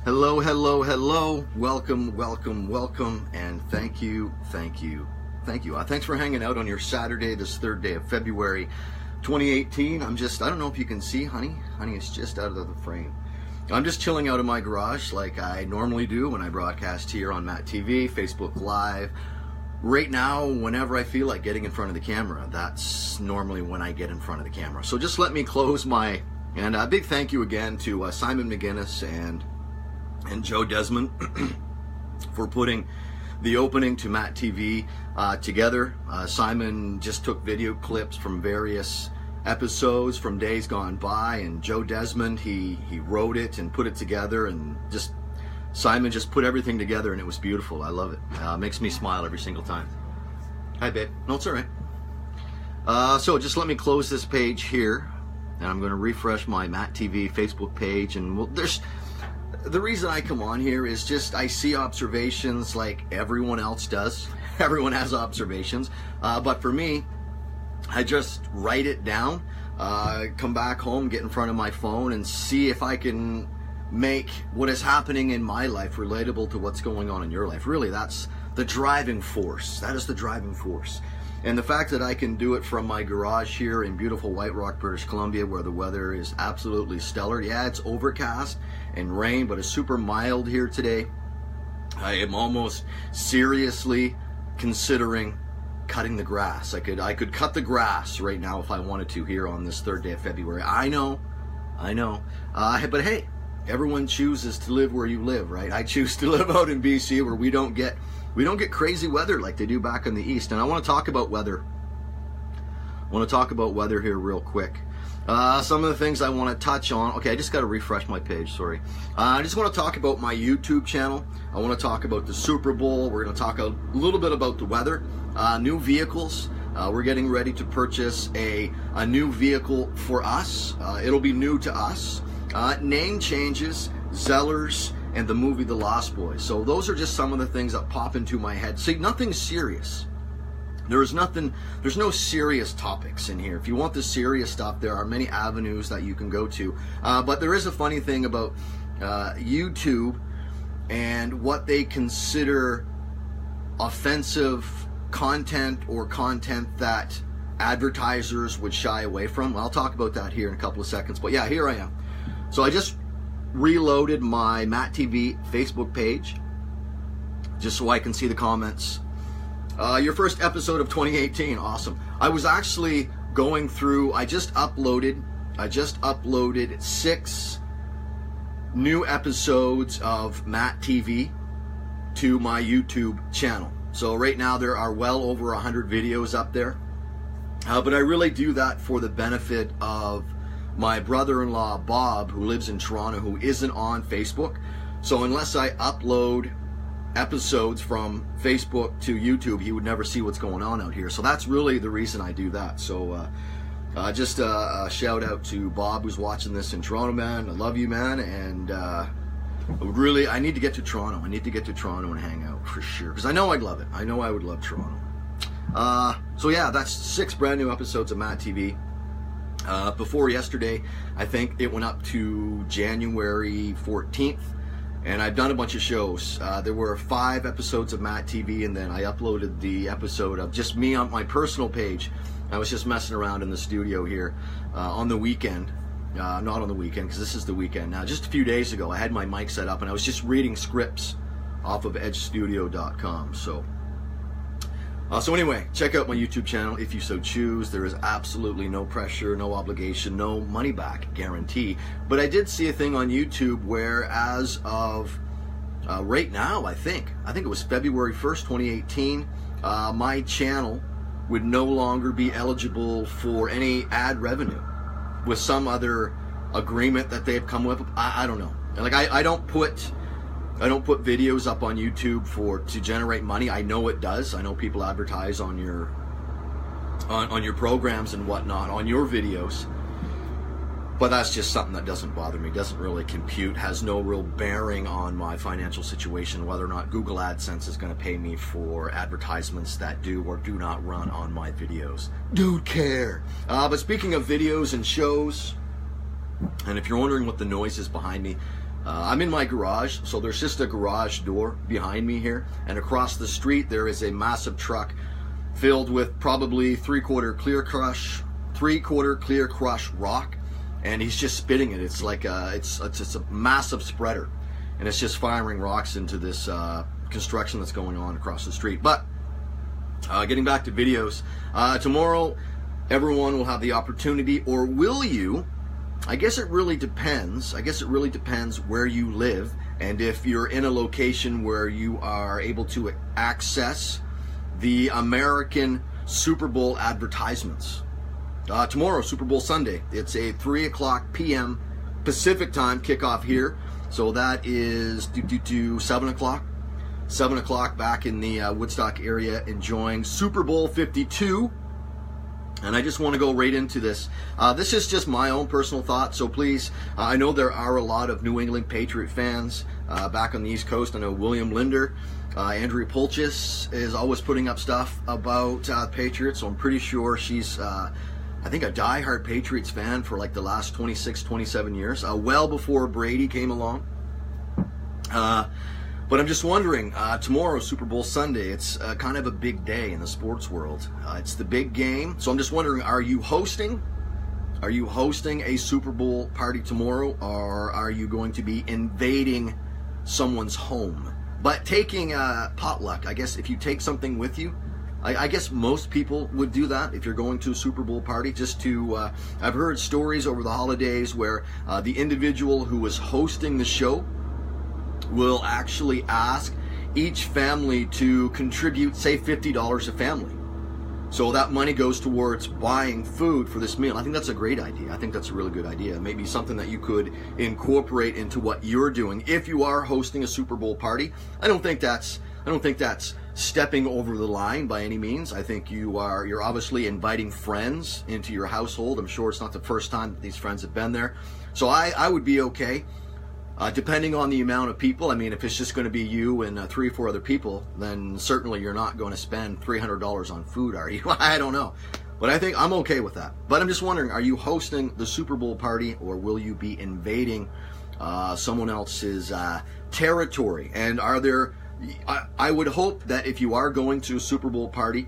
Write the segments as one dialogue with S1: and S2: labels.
S1: Hello, hello, hello. Welcome, welcome, welcome, and thank you. Thanks for hanging out on your Saturday, this 3rd day of February 2018. I don't know if you can see, honey is just out of the frame. I'm just chilling out in my garage like I normally do when I broadcast here on MattTv, Facebook Live. Right now, whenever I feel like getting in front of the camera, that's normally when I get in front of the camera. So just let me close and a big thank you again to Simon McGinnis and Joe Desmond for putting the opening to MattTv together. Simon just took video clips from various episodes from days gone by, and Joe Desmond, he wrote it and put it together, and Simon just put everything together, and it was beautiful. I love it. Makes me smile every single time. Hi, babe. No, it's all right. So just let me close this page here, and I'm going to refresh my MattTv Facebook page, and the reason I come on here is just I see observations like everyone else does. Everyone has observations. But for me, I just write it down, come back home, get in front of my phone, and see if I can make what is happening in my life relatable to what's going on in your life. Really, that's the driving force. That is the driving force. And the fact that I can do it from my garage here in beautiful White Rock, British Columbia, where the weather is absolutely stellar. Yeah, it's overcast and rain, but it's super mild here today. I am almost seriously considering cutting the grass. I could cut the grass right now if I wanted to here on this 3rd day of February. I know. But hey, everyone chooses to live where you live, right? I choose to live out in BC where we don't get crazy weather like they do back in the east. And I want to talk about weather. Here real quick. Some of the things I want to touch on. Okay, I just got to refresh my page, sorry. I just want to talk about my YouTube channel. I want to talk about the Super Bowl. We're going to talk a little bit about the weather. New vehicles. We're getting ready to purchase a new vehicle for us. It'll be new to us. Name changes, Zellers, and the movie The Lost Boys. So those are just some of the things that pop into my head. See, nothing serious. There's no serious topics in here. If you want the serious stuff, there are many avenues that you can go to. But there is a funny thing about YouTube and what they consider offensive content or content that advertisers would shy away from. I'll talk about that here in a couple of seconds. But yeah, here I am. So I just reloaded my MattTv Facebook page just so I can see the comments. Your first episode of 2018, awesome. I was actually going through, I just uploaded 6 new episodes of MattTv to my YouTube channel. So right now there are well over 100 videos up there. But I really do that for the benefit of my brother-in-law Bob, who lives in Toronto, who isn't on Facebook. So unless I upload episodes from Facebook to YouTube, he would never see what's going on out here. So that's really the reason I do that. So just a shout out to Bob, who's watching this in Toronto, man. I love you, man. And really, I need to get to Toronto. I need to get to Toronto and hang out for sure, because I know I'd love it. I know I would love Toronto. So yeah, that's 6 brand new episodes of MattTv. Before yesterday, I think it went up to January 14th, and I've done a bunch of shows. There were 5 episodes of MattTv, and then I uploaded the episode of just me on my personal page. I was just messing around in the studio here on the weekend. Not on the weekend, because this is the weekend now. Just a few days ago, I had my mic set up, and I was just reading scripts off of edgestudio.com. So anyway, check out my YouTube channel if you so choose. There is absolutely no pressure, no obligation, no money back guarantee. But I did see a thing on YouTube where, as of right now, I think it was February 1st, 2018, my channel would no longer be eligible for any ad revenue with some other agreement that they've come with. I don't know. Like I don't put videos up on YouTube to generate money. I know it does. I know people advertise on your programs and whatnot, on your videos. But that's just something that doesn't bother me, doesn't really compute, has no real bearing on my financial situation, whether or not Google AdSense is going to pay me for advertisements that do or do not run on my videos. Don't care. But speaking of videos and shows, and if you're wondering what the noise is behind me, I'm in my garage, so there's just a garage door behind me here, and across the street there is a massive truck filled with probably three-quarter clear crush rock, and he's just spitting it. It's like it's a massive spreader, and it's just firing rocks into this construction that's going on across the street. But getting back to videos, tomorrow everyone will have the opportunity, or will you? I guess it really depends. I guess it really depends where you live, and if you're in a location where you are able to access the American Super Bowl advertisements. Tomorrow, Super Bowl Sunday, it's a 3:00 p.m. Pacific time kickoff here, so that is 7 o'clock. 7 o'clock back in the Woodstock area, enjoying Super Bowl 52. And I just want to go right into this. This is just my own personal thought, so please, I know there are a lot of New England Patriot fans back on the East Coast. I know William Linder, Andrea Pulchis is always putting up stuff about Patriots, so I'm pretty sure she's, I think, a diehard Patriots fan for like the last 26, 27 years, well before Brady came along. But I'm just wondering, tomorrow, Super Bowl Sunday, it's kind of a big day in the sports world. It's the big game. So I'm just wondering, are you hosting? Are you hosting a Super Bowl party tomorrow, or are you going to be invading someone's home? But taking potluck, I guess if you take something with you, I guess most people would do that if you're going to a Super Bowl party, just to, I've heard stories over the holidays where the individual who was hosting the show will actually ask each family to contribute, say, $50 a family. So that money goes towards buying food for this meal. I think that's a great idea. I think that's a really good idea. Maybe something that you could incorporate into what you're doing if you are hosting a Super Bowl party. I don't think that's stepping over the line by any means. I think you're obviously inviting friends into your household. I'm sure it's not the first time that these friends have been there. So I would be okay. Depending on the amount of people, I mean, if it's just going to be you and 3 or 4 other people, then certainly you're not going to spend $300 on food, are you? I don't know. But I think I'm okay with that. But I'm just wondering, are you hosting the Super Bowl party, or will you be invading someone else's territory? And are there, I would hope that if you are going to a Super Bowl party,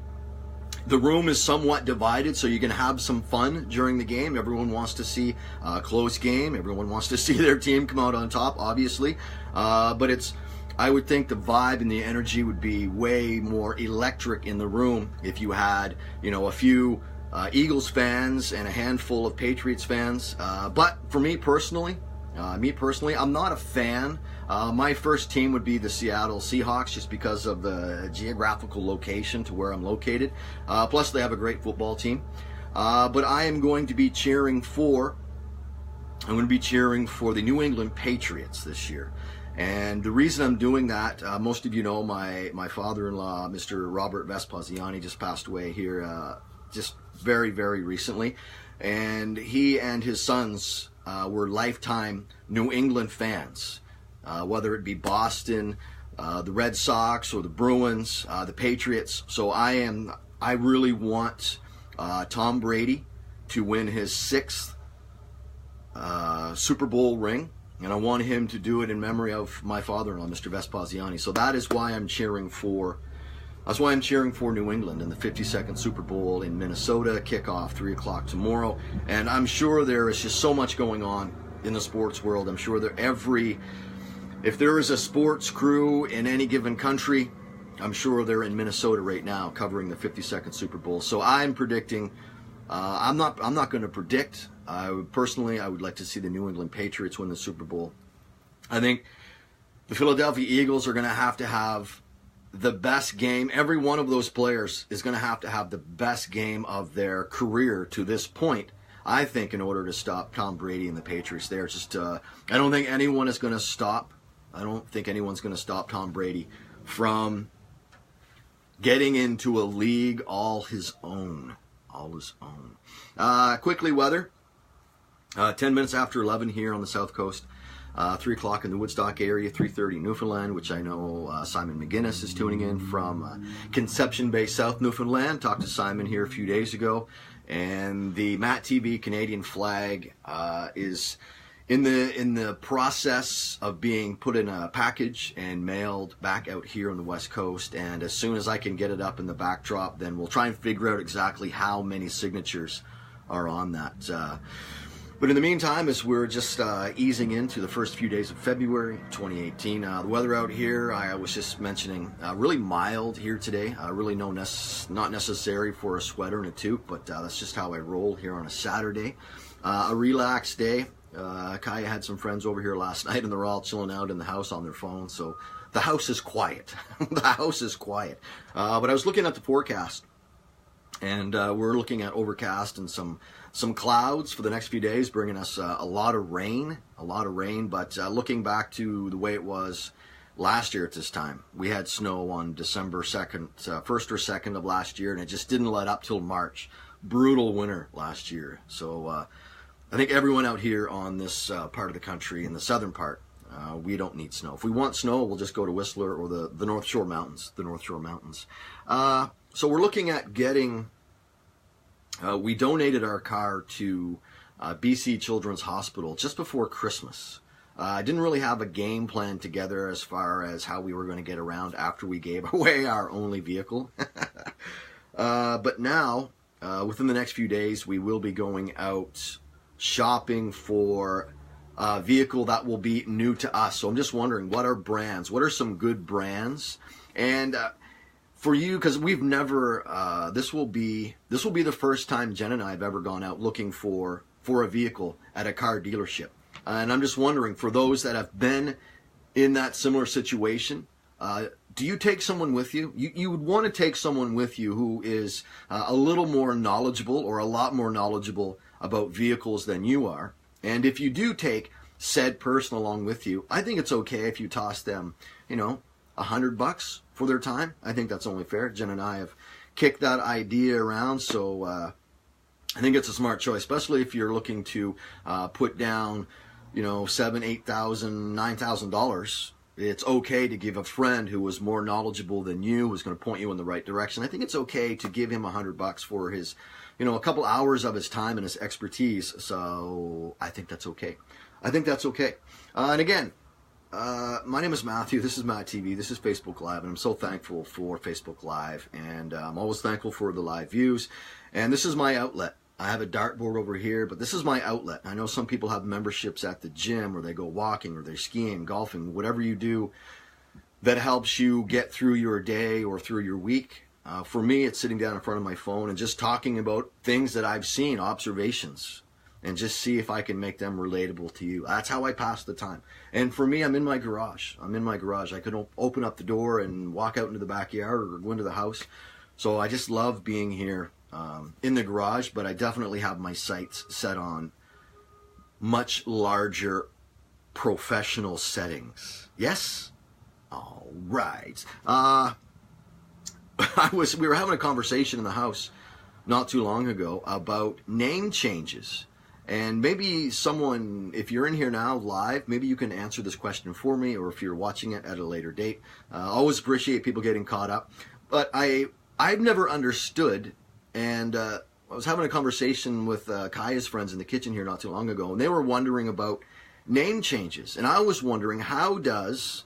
S1: the room is somewhat divided, so you can have some fun during the game. Everyone wants to see a close game. Everyone wants to see their team come out on top, obviously. But I would think the vibe and the energy would be way more electric in the room if you had, a few Eagles fans and a handful of Patriots fans. But for me personally, I'm not a fan. My first team would be the Seattle Seahawks, just because of the geographical location to where I'm located. Plus, they have a great football team. But I am going to be cheering for the New England Patriots this year. And the reason I'm doing that, most of you know my father-in-law, Mr. Robert Vespasiani, just passed away here just very, very recently. And he and his sons were lifetime New England fans, whether it be Boston, the Red Sox, or the Bruins, the Patriots. So I really want Tom Brady to win his 6th Super Bowl ring, and I want him to do it in memory of my father-in-law, Mr. Vespasiani. So that is why I'm cheering for. That's why I'm cheering for New England in the 52nd Super Bowl in Minnesota, kickoff 3 o'clock tomorrow. And I'm sure there is just so much going on in the sports world. I'm sure if there is a sports crew in any given country, I'm sure they're in Minnesota right now covering the 52nd Super Bowl. So I'm predicting, I'm not going to predict. I would like to see the New England Patriots win the Super Bowl. I think the Philadelphia Eagles are going to have the best game. Every one of those players is going to have the best game of their career to this point, I think, in order to stop Tom Brady and the Patriots. They're just, I don't think anyone is going to stop. I don't think anyone's going to stop Tom Brady from getting into a league all his own. Quickly, weather. 10 minutes after 11 here on the South Coast. 3 o'clock in the Woodstock area, 3:30 Newfoundland, which I know Simon McGinnis is tuning in from Conception Bay, South Newfoundland. Talked to Simon here a few days ago, and the MattTv Canadian flag is in the process of being put in a package and mailed back out here on the West Coast. And as soon as I can get it up in the backdrop, then we'll try and figure out exactly how many signatures are on that. But in the meantime, as we're just easing into the first few days of February 2018, the weather out here, I was just mentioning, really mild here today. Really not necessary for a sweater and a toque, but that's just how I roll here on a Saturday. A relaxed day. Kaya had some friends over here last night, and they're all chilling out in the house on their phones, so the house is quiet. The house is quiet. But I was looking at the forecast, and we're looking at overcast and some clouds for the next few days, bringing us a lot of rain. But looking back to the way it was last year at this time, we had snow on December 2nd, 1st or 2nd of last year, and it just didn't let up till March. Brutal winter last year. So I think everyone out here on this part of the country, in the southern part, we don't need snow. If we want snow, we'll just go to Whistler or the North Shore Mountains. So we're looking at getting... we donated our car to BC Children's Hospital just before Christmas. I didn't really have a game plan together as far as how we were going to get around after we gave away our only vehicle. But now, within the next few days, we will be going out shopping for a vehicle that will be new to us. So I'm just wondering, what are brands? What are some good brands? And for you, because we've never, this will be the first time Jen and I have ever gone out looking for a vehicle at a car dealership. And I'm just wondering, for those that have been in that similar situation, do you take someone with you? You would want to take someone with you who is a little more knowledgeable, or a lot more knowledgeable about vehicles than you are. And if you do take said person along with you, I think it's okay if you toss them, $100 for their time. I think that's only fair. Jen and I have kicked that idea around, so I think it's a smart choice, especially if you're looking to put down, $7,000, $8,000, $9,000. It's okay to give a friend who was more knowledgeable than you, who's going to point you in the right direction. I think it's okay to give him $100 for his, a couple hours of his time and his expertise. So I think that's okay. And again, my name is Matthew. This is MattTv. This is Facebook Live, and I'm so thankful for Facebook Live, and I'm always thankful for the live views. And this is my outlet. I have a dartboard over here, but this is my outlet. I know some people have memberships at the gym, or they go walking, or they're skiing, golfing, whatever you do that helps you get through your day or through your week. For me, it's sitting down in front of my phone and just talking about things that I've seen, observations, and just see if I can make them relatable to you. That's how I pass the time. And for me, I'm in my garage. I could open up the door and walk out into the backyard or go into the house. So I just love being here in the garage, but I definitely have my sights set on much larger professional settings. Yes? All right. We were having a conversation in the house not too long ago about name changes. And maybe someone, if you're in here now live, maybe you can answer this question for me, or if you're watching it at a later date. Always appreciate people getting caught up. But I've never understood, and I was having a conversation with Kaya's friends in the kitchen here not too long ago, and they were wondering about name changes. And I was wondering, how does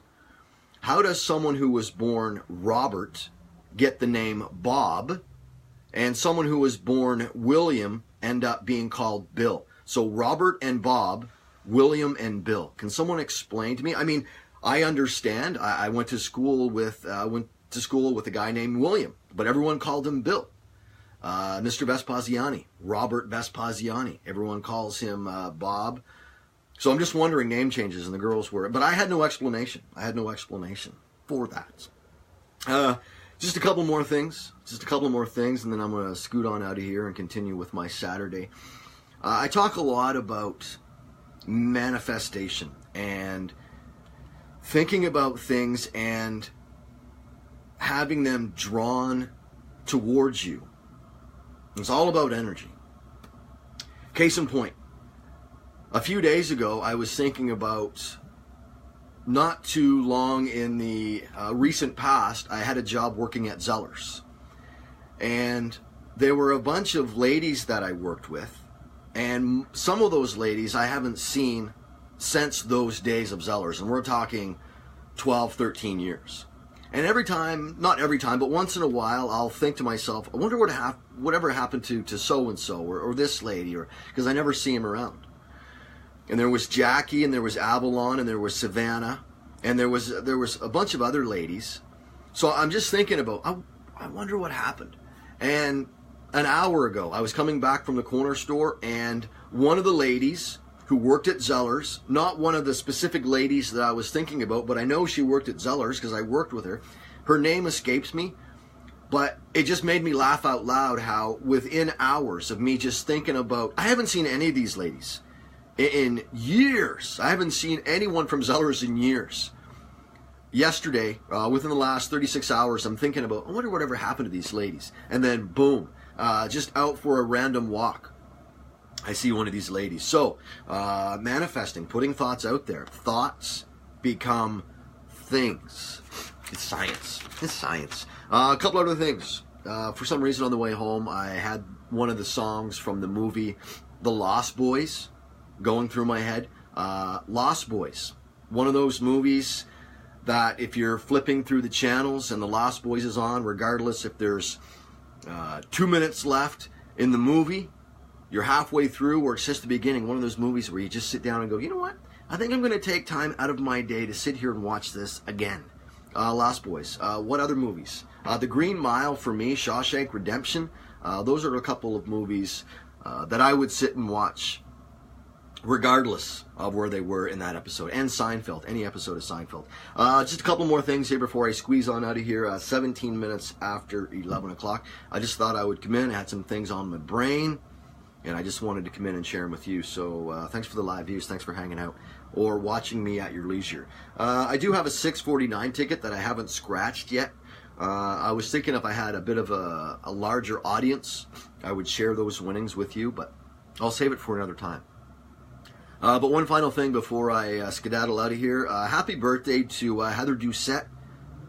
S1: someone who was born Robert get the name Bob, and someone who was born William end up being called Bill? So Robert and Bob, William and Bill. Can someone explain to me? I mean, I understand. I went to school with a guy named William, but everyone called him Bill. Mr. Vespasiani, Robert Vespasiani. Everyone calls him Bob. So I'm just wondering name changes, and the girls were, but I had no explanation. For that. Just a couple more things, and then I'm going to scoot on out of here and continue with my Saturday. I talk a lot about manifestation and thinking about things and having them drawn towards you. It's all about energy. Case in point, a few days ago, I was thinking about, not too long in the recent past, I had a job working at Zellers. And there were a bunch of ladies that I worked with. And some of those ladies I haven't seen since those days of Zellers, and we're talking 12, 13 years. And every time, not every time, but once in a while, I'll think to myself, I wonder whatever happened to so-and-so or this lady, or because I never see him around. And there was Jackie, and there was Avalon, and there was Savannah, and there was a bunch of other ladies. So I'm just thinking about, I wonder what happened. And an hour ago, I was coming back from the corner store, and one of the ladies who worked at Zellers, not one of the specific ladies that I was thinking about, but I know she worked at Zellers because I worked with her. Her name escapes me, but it just made me laugh out loud how within hours of me just thinking about, I haven't seen any of these ladies in years. I haven't seen anyone from Zellers in years. Yesterday, within the last 36 hours, I'm thinking about, I wonder whatever happened to these ladies. And then boom, just out for a random walk, I see one of these ladies. So, manifesting, putting thoughts out there. Thoughts become things. It's science. It's science. A couple other things. For some reason on the way home, I had one of the songs from the movie The Lost Boys going through my head. Lost Boys. One of those movies that if you're flipping through the channels and The Lost Boys is on, regardless if there's 2 minutes left in the movie, you're halfway through, or it's just the beginning, one of those movies where you just sit down and go, you know what? I think I'm going to take time out of my day to sit here and watch this again. Lost Boys. What other movies? The Green Mile for me, Shawshank Redemption. Those are a couple of movies that I would sit and watch regardless of where they were in that episode. And Seinfeld, any episode of Seinfeld. Just a couple more things here before I squeeze on out of here. 17 minutes after 11 o'clock. I just thought I would come in. I had some things on my brain, and I just wanted to come in and share them with you. So thanks for the live views. Thanks for hanging out or watching me at your leisure. I do have a 649 ticket that I haven't scratched yet. I was thinking if I had a bit of a larger audience, I would share those winnings with you, but I'll save it for another time. But one final thing before I skedaddle out of here. Happy birthday to Heather Doucette.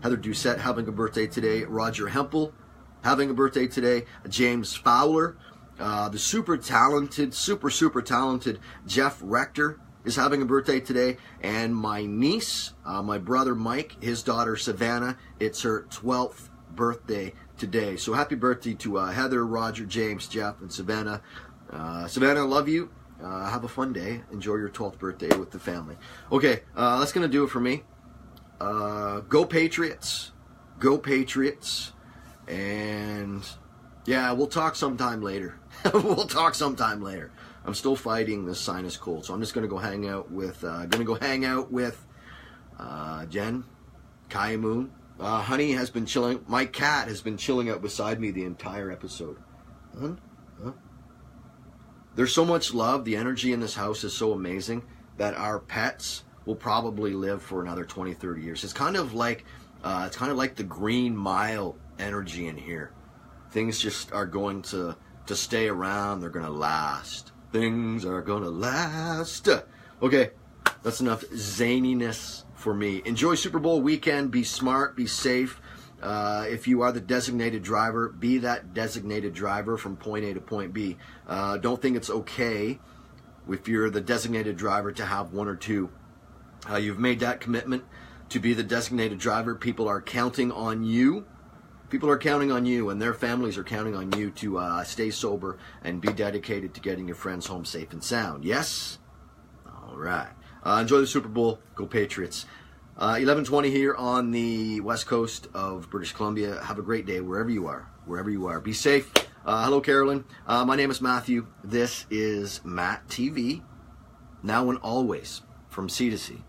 S1: Heather Doucette having a birthday today. Roger Hempel having a birthday today. James Fowler. The super talented Jeff Rector is having a birthday today. And my niece, my brother Mike, his daughter Savannah, it's her 12th birthday today. So happy birthday to Heather, Roger, James, Jeff, and Savannah. Savannah, I love you. Have a fun day. Enjoy your 12th birthday with the family. Okay, that's going to do it for me. Go Patriots. Go Patriots. And yeah, we'll talk sometime later. We'll talk sometime later. I'm still fighting this sinus cold, so I'm just going to go hang out with Jen, Kaya Moon. Honey has been chilling. My cat has been chilling out beside me the entire episode. Huh? There's so much love. The energy in this house is so amazing that our pets will probably live for another 20, 30 years. It's kind of like the Green Mile energy in here. Things just are going to stay around. They're going to last. Things are going to last. Okay, that's enough zaniness for me. Enjoy Super Bowl weekend. Be smart. Be safe. If you are the designated driver, be that designated driver from point A to point B. Don't think it's okay if you're the designated driver to have one or two. You've made that commitment to be the designated driver. People are counting on you. People are counting on you, and their families are counting on you to stay sober and be dedicated to getting your friends home safe and sound. Yes? All right. Enjoy the Super Bowl. Go Patriots. 11:20 here on the west coast of British Columbia. Have a great day wherever you are. Wherever you are. Be safe. Hello, Carolyn. My name is Matthew. This is Matt TV. Now and always, from sea to sea.